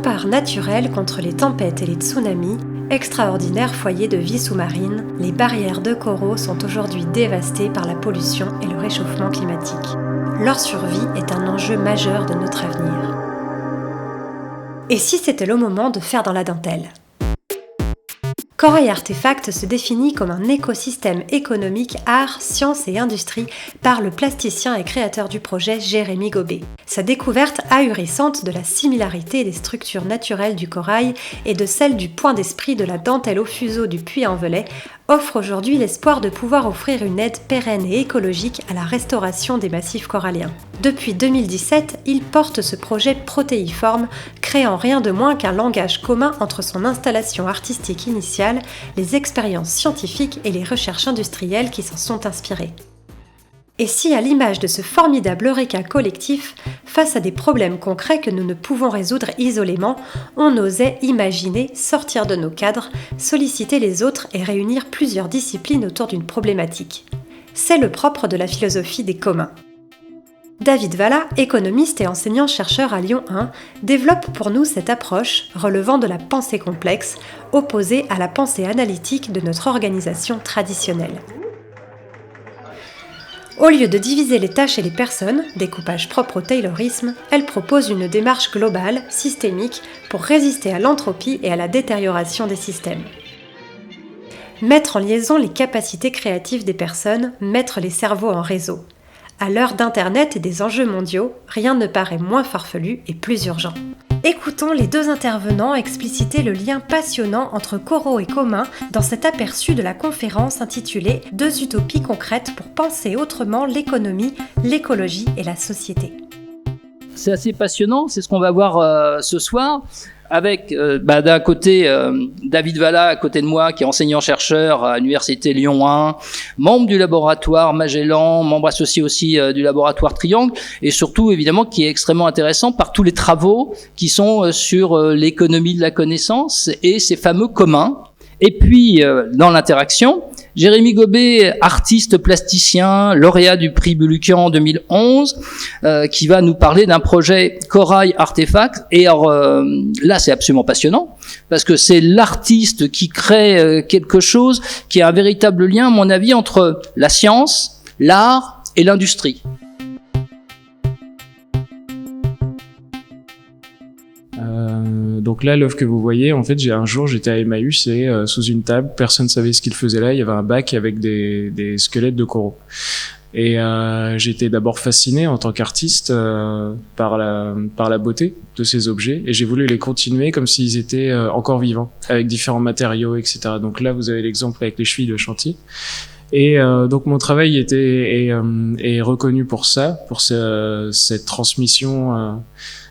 rempart naturel contre les tempêtes et les tsunamis, extraordinaire foyer de vie sous-marine, les barrières de coraux sont aujourd'hui dévastées par la pollution et le réchauffement climatique. Leur survie est un enjeu majeur de notre avenir. Et si c'était le moment de faire dans la dentelle ? Corail Artefact se définit comme un écosystème économique, art, sciences et industrie par le plasticien et créateur du projet Jérémy Gobet. Sa découverte ahurissante de la similarité des structures naturelles du corail et de celle du point d'esprit de la dentelle au fuseau du Puy-en-Velay offre aujourd'hui l'espoir de pouvoir offrir une aide pérenne et écologique à la restauration des massifs coralliens. Depuis 2017, il porte ce projet protéiforme, créant rien de moins qu'un langage commun entre son installation artistique initiale, les expériences scientifiques et les recherches industrielles qui s'en sont inspirées. Et si, à l'image de ce formidable eureka collectif, face à des problèmes concrets que nous ne pouvons résoudre isolément, on osait imaginer sortir de nos cadres, solliciter les autres et réunir plusieurs disciplines autour d'une problématique. C'est le propre de la philosophie des communs. David Valla, économiste et enseignant-chercheur à Lyon 1, développe pour nous cette approche relevant de la pensée complexe, opposée à la pensée analytique de notre organisation traditionnelle. Au lieu de diviser les tâches et les personnes, découpage propre au taylorisme, elle propose une démarche globale, systémique, pour résister à l'entropie et à la détérioration des systèmes. Mettre en liaison les capacités créatives des personnes, mettre les cerveaux en réseau. À l'heure d'Internet et des enjeux mondiaux, rien ne paraît moins farfelu et plus urgent. Écoutons les deux intervenants expliciter le lien passionnant entre coraux et communs dans cet aperçu de la conférence intitulée « Deux utopies concrètes pour penser autrement l'économie, l'écologie et la société ». C'est assez passionnant, c'est ce qu'on va voir ce soir. Avec d'un côté David Valla à côté de moi qui est enseignant-chercheur à l'université Lyon 1, membre du laboratoire Magellan, membre associé aussi du laboratoire Triangle et surtout évidemment qui est extrêmement intéressant par tous les travaux qui sont sur l'économie de la connaissance et ces fameux communs. Et puis dans l'interaction, Jérémy Gobet, artiste plasticien, lauréat du prix Bulukian en 2011, qui va nous parler d'un projet Corail Artefact. Et alors, là, c'est absolument passionnant, parce que c'est l'artiste qui crée quelque chose qui a un véritable lien, à mon avis, entre la science, l'art et l'industrie. Donc là, l'œuvre que vous voyez, en fait, j'étais à Emmaüs et sous une table, personne ne savait ce qu'il faisait là. Il y avait un bac avec des squelettes de coraux. Et j'étais d'abord fasciné en tant qu'artiste par la beauté de ces objets, et j'ai voulu les continuer comme s'ils étaient encore vivants, avec différents matériaux, etc. Donc là, vous avez l'exemple avec les chevilles de chantier. Et donc mon travail est reconnu pour ça, pour cette transmission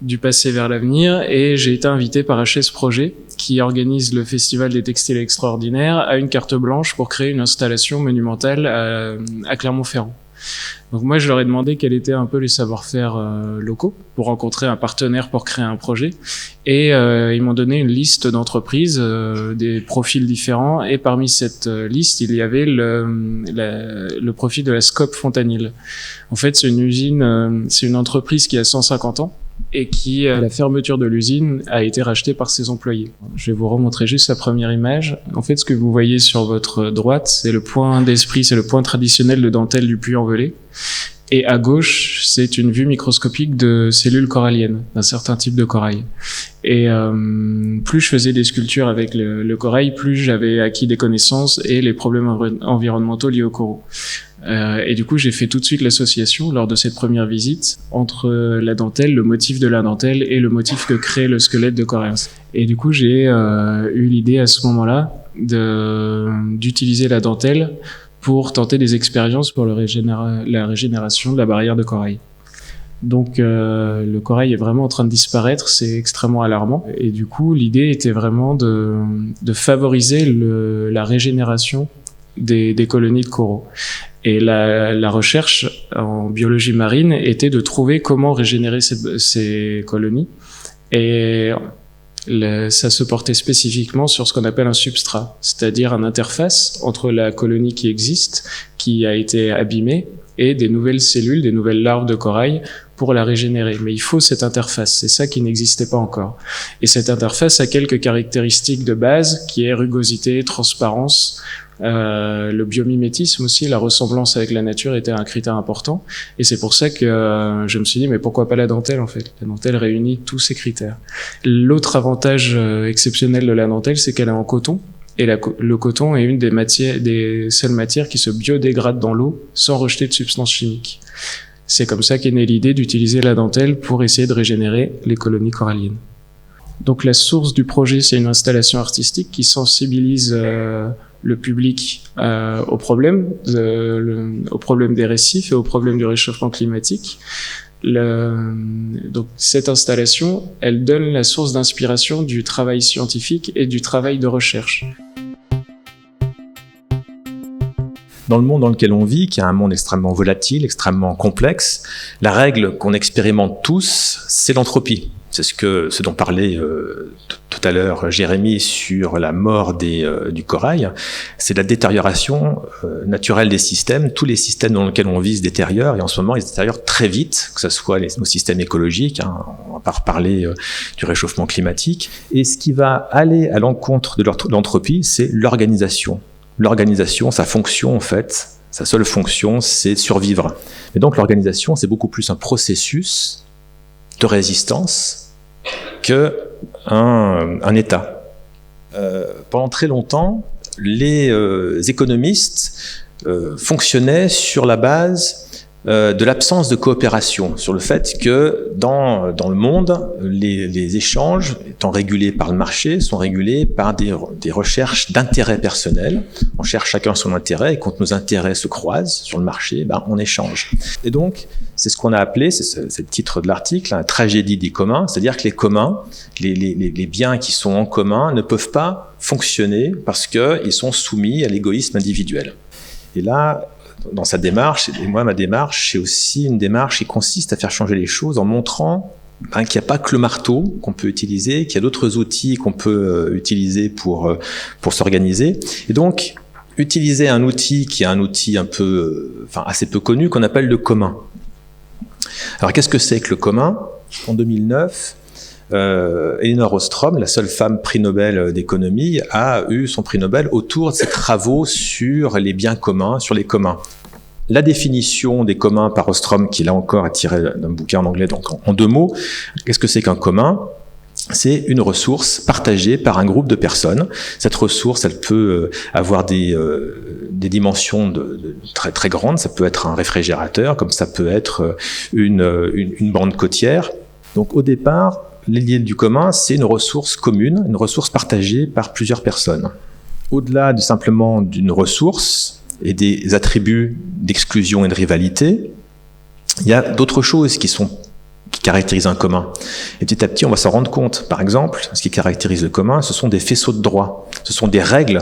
du passé vers l'avenir, et j'ai été invité par HS Projet, qui organise le Festival des Textiles Extraordinaires, à une carte blanche pour créer une installation monumentale à Clermont-Ferrand. Donc moi, je leur ai demandé quels étaient un peu les savoir-faire locaux pour rencontrer un partenaire pour créer un projet. Et ils m'ont donné une liste d'entreprises, des profils différents. Et parmi cette liste, il y avait le profil de la Scope Fontanil. En fait, c'est une usine, c'est une entreprise qui a 150 ans et qui, à la fermeture de l'usine, a été rachetée par ses employés. Je vais vous remontrer juste la première image. En fait, ce que vous voyez sur votre droite, c'est le point d'esprit, c'est le point traditionnel de dentelle du Puy-en-Velay. Et à gauche, c'est une vue microscopique de cellules coralliennes, d'un certain type de corail. Et plus je faisais des sculptures avec le corail, plus j'avais acquis des connaissances et les problèmes environnementaux liés aux coraux. Et du coup, j'ai fait tout de suite l'association lors de cette première visite entre la dentelle, le motif de la dentelle et le motif que crée le squelette de corail. Et du coup, j'ai eu l'idée à ce moment-là d'utiliser la dentelle pour tenter des expériences pour la régénération de la barrière de corail. Donc le corail est vraiment en train de disparaître, c'est extrêmement alarmant. Et du coup, l'idée était vraiment de favoriser la régénération des colonies de coraux. Et la recherche en biologie marine était de trouver comment régénérer ces colonies. Et ça se portait spécifiquement sur ce qu'on appelle un substrat, c'est-à-dire une interface entre la colonie qui existe, qui a été abîmée, et des nouvelles cellules, des nouvelles larves de corail pour la régénérer. Mais il faut cette interface, c'est ça qui n'existait pas encore. Et cette interface a quelques caractéristiques de base, qui est rugosité, transparence, le biomimétisme aussi, la ressemblance avec la nature était un critère important. Et c'est pour ça que je me suis dit, mais pourquoi pas la dentelle en fait? La dentelle réunit tous ces critères. L'autre avantage exceptionnel de la dentelle, c'est qu'elle est en coton. Et le coton est une des seules matières qui se biodégradent dans l'eau sans rejeter de substances chimiques. C'est comme ça qu'est née l'idée d'utiliser la dentelle pour essayer de régénérer les colonies coralliennes. Donc la source du projet, c'est une installation artistique qui sensibilise le public au problème des récifs et au problème du réchauffement climatique. Donc cette installation, elle donne la source d'inspiration du travail scientifique et du travail de recherche. Dans le monde dans lequel on vit, qui est un monde extrêmement volatile, extrêmement complexe, la règle qu'on expérimente tous, c'est l'entropie. C'est ce dont parlait tout à l'heure Jérémy sur la mort du corail. C'est la détérioration naturelle des systèmes. Tous les systèmes dans lesquels on vit se détériorent, et en ce moment, ils se détériorent très vite, que ce soit nos systèmes écologiques, on va pas reparler du réchauffement climatique. Et ce qui va aller à l'encontre de l'entropie, c'est l'organisation. L'organisation, sa fonction en fait, sa seule fonction, c'est survivre. Et donc l'organisation, c'est beaucoup plus un processus de résistance que un État. Pendant très longtemps, les économistes fonctionnaient sur la base de l'absence de coopération, sur le fait que dans le monde, les échanges étant régulés par le marché sont régulés par des recherches d'intérêt personnel. On cherche chacun son intérêt, et quand nos intérêts se croisent sur le marché, on échange. Et donc, c'est ce qu'on a appelé, c'est le titre de l'article, la tragédie des communs, c'est-à-dire que les communs, les biens qui sont en commun ne peuvent pas fonctionner parce qu'ils sont soumis à l'égoïsme individuel. Et là, dans sa démarche, et moi ma démarche, c'est aussi une démarche qui consiste à faire changer les choses en montrant qu'il n'y a pas que le marteau qu'on peut utiliser, qu'il y a d'autres outils qu'on peut utiliser pour s'organiser. Et donc, utiliser un outil qui est un outil assez peu connu, qu'on appelle le commun. Alors qu'est-ce que c'est que le commun? En 2009, Elinor Ostrom, la seule femme prix Nobel d'économie, a eu son prix Nobel autour de ses travaux sur les biens communs, sur les communs. La définition des communs par Ostrom, qui là encore est tirée d'un bouquin en anglais, donc en 2 mots, qu'est-ce que c'est qu'un commun? C'est une ressource partagée par un groupe de personnes. Cette ressource, elle peut avoir des dimensions très très grandes. Ça peut être un réfrigérateur, comme ça peut être une bande côtière. Donc au départ, l'idée du commun, c'est une ressource commune, une ressource partagée par plusieurs personnes. Au-delà de simplement d'une ressource et des attributs d'exclusion et de rivalité, il y a d'autres choses qui caractérisent un commun. Et petit à petit, on va s'en rendre compte. Par exemple, ce qui caractérise le commun, ce sont des faisceaux de droit. Ce sont des règles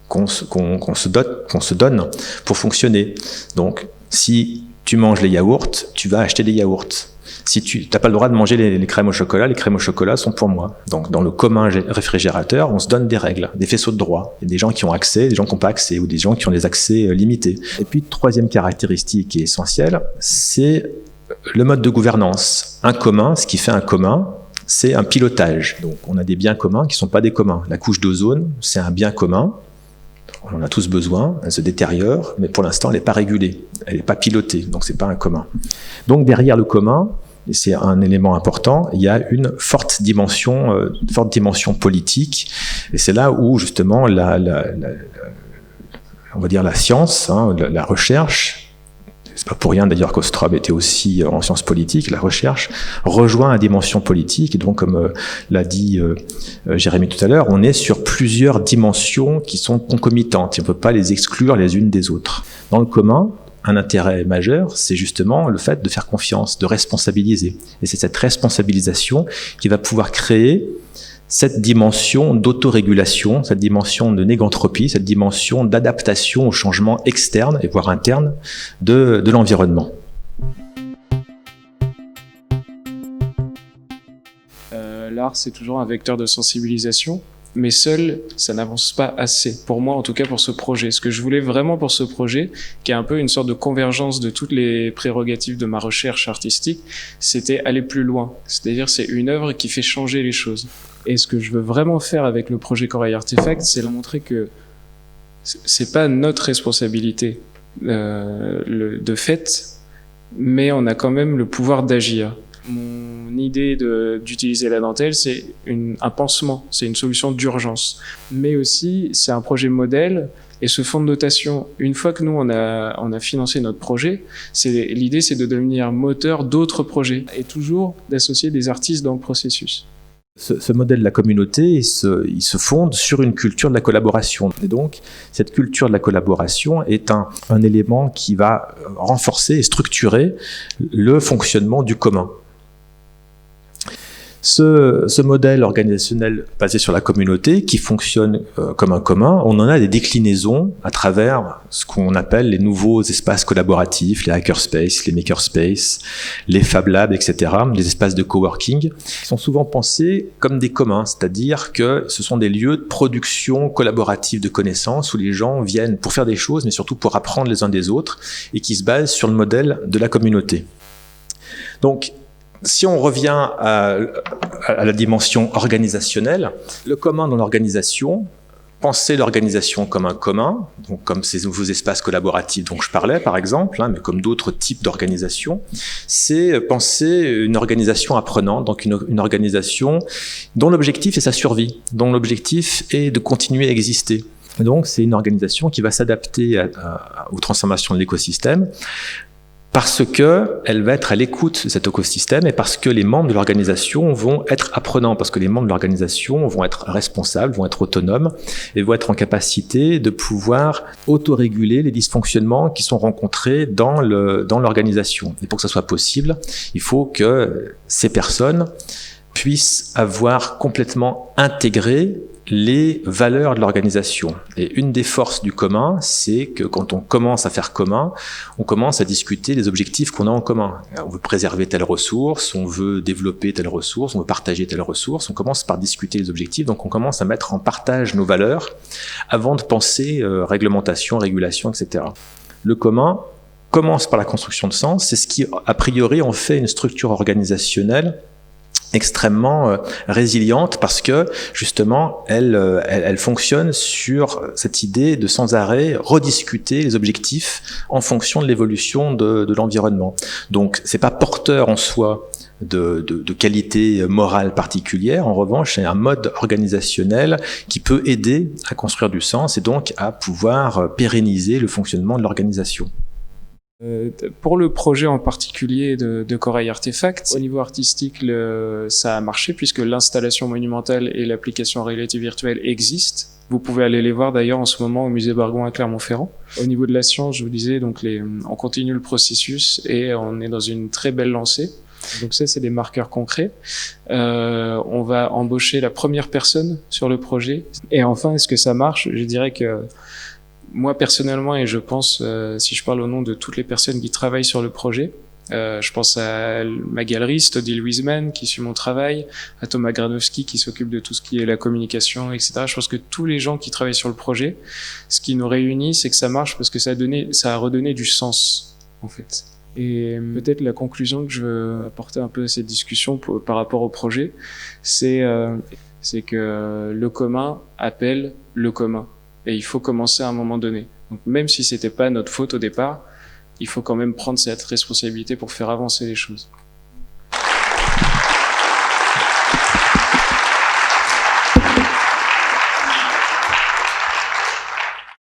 qu'on se donne pour fonctionner. Donc, si tu manges les yaourts, tu vas acheter des yaourts. Si tu n'as pas le droit de manger les crèmes au chocolat sont pour moi. Donc, dans le commun réfrigérateur, on se donne des règles, des faisceaux de droit. Il y a des gens qui ont accès, des gens qui n'ont pas accès, ou des gens qui ont des accès limités. Et puis, troisième caractéristique qui est essentielle, c'est le mode de gouvernance. Un commun, ce qui fait un commun, c'est un pilotage. Donc, on a des biens communs qui ne sont pas des communs. La couche d'ozone, c'est un bien commun. On en a tous besoin, elle se détériore, mais pour l'instant, elle n'est pas régulée, elle n'est pas pilotée, donc c'est pas un commun. Donc, derrière le commun, et c'est un élément important, il y a une forte dimension politique, et c'est là où justement on va dire la science, la recherche, c'est pas pour rien d'ailleurs qu'Ostrom était aussi en sciences politiques, la recherche rejoint la dimension politique, et donc comme l'a dit Jérémy tout à l'heure, on est sur plusieurs dimensions qui sont concomitantes, et on ne peut pas les exclure les unes des autres. Dans le commun, un intérêt majeur, c'est justement le fait de faire confiance, de responsabiliser. Et c'est cette responsabilisation qui va pouvoir créer cette dimension d'autorégulation, cette dimension de négantropie, cette dimension d'adaptation aux changements externes et voire internes de l'environnement. L'art, c'est toujours un vecteur de sensibilisation. mais seul, ça n'avance pas assez. Pour moi, en tout cas, pour ce projet. Ce que je voulais vraiment pour ce projet, qui est un peu une sorte de convergence de toutes les prérogatives de ma recherche artistique, c'était aller plus loin. C'est-à-dire, c'est une œuvre qui fait changer les choses. Et ce que je veux vraiment faire avec le projet Corail Artefact, c'est leur montrer que c'est pas notre responsabilité de fait, mais on a quand même le pouvoir d'agir. Mon idée d'utiliser la dentelle, c'est un pansement, c'est une solution d'urgence. Mais aussi, c'est un projet modèle, et ce fonds de dotation, une fois que nous, on a financé notre projet, l'idée, c'est de devenir moteur d'autres projets, et toujours d'associer des artistes dans le processus. Ce modèle de la communauté, il se fonde sur une culture de la collaboration. Et donc, cette culture de la collaboration est un élément qui va renforcer et structurer le fonctionnement du commun. Ce modèle organisationnel basé sur la communauté, qui fonctionne comme un commun, on en a des déclinaisons à travers ce qu'on appelle les nouveaux espaces collaboratifs, les hackerspaces, les makerspaces, les Fab Labs, etc., les espaces de coworking, qui sont souvent pensés comme des communs, c'est-à-dire que ce sont des lieux de production collaborative de connaissances où les gens viennent pour faire des choses, mais surtout pour apprendre les uns des autres, et qui se basent sur le modèle de la communauté. Donc, si on revient à la dimension organisationnelle, le commun dans l'organisation, penser l'organisation comme un commun, donc comme ces nouveaux espaces collaboratifs dont je parlais par exemple, mais comme d'autres types d'organisation, c'est penser une organisation apprenante, donc une organisation dont l'objectif est sa survie, dont l'objectif est de continuer à exister. Et donc c'est une organisation qui va s'adapter aux transformations de l'écosystème, parce qu'elle va être à l'écoute de cet écosystème et parce que les membres de l'organisation vont être apprenants, parce que les membres de l'organisation vont être responsables, vont être autonomes et vont être en capacité de pouvoir autoréguler les dysfonctionnements qui sont rencontrés dans l'organisation. Et pour que ça soit possible, il faut que ces personnes puissent avoir complètement intégré les valeurs de l'organisation. Et une des forces du commun, c'est que quand on commence à faire commun, on commence à discuter des objectifs qu'on a en commun. On veut préserver telle ressource, on veut développer telle ressource, on veut partager telle ressource, on commence par discuter les objectifs, donc on commence à mettre en partage nos valeurs avant de penser réglementation, régulation, etc. Le commun commence par la construction de sens, c'est ce qui, a priori, en fait une structure organisationnelle extrêmement résiliente parce que justement elle fonctionne sur cette idée de sans arrêt rediscuter les objectifs en fonction de l'évolution de l'environnement. Donc c'est pas porteur en soi de qualité morale particulière. En revanche, c'est un mode organisationnel qui peut aider à construire du sens et donc à pouvoir pérenniser le fonctionnement de l'organisation. Pour le projet en particulier de Corail Artefact, au niveau artistique, ça a marché puisque l'installation monumentale et l'application réalité virtuelle existent. Vous pouvez aller les voir d'ailleurs en ce moment au musée Bargon à Clermont-Ferrand. Au niveau de la science, je vous disais, donc on continue le processus et on est dans une très belle lancée. Donc ça, c'est des marqueurs concrets. On va embaucher la première personne sur le projet. Et enfin, est-ce que ça marche? Je dirais que moi, personnellement, et je pense, si je parle au nom de toutes les personnes qui travaillent sur le projet, je pense à ma galeriste, Odile Wiesman, qui suit mon travail, à Thomas Granowski, qui s'occupe de tout ce qui est la communication, etc. Je pense que tous les gens qui travaillent sur le projet, ce qui nous réunit, c'est que ça marche parce que ça a redonné du sens, en fait. Et peut-être la conclusion que je veux apporter un peu à cette discussion par rapport au projet, c'est que le commun appelle le commun. Et il faut commencer à un moment donné. Donc, même si c'était pas notre faute au départ, il faut quand même prendre cette responsabilité pour faire avancer les choses.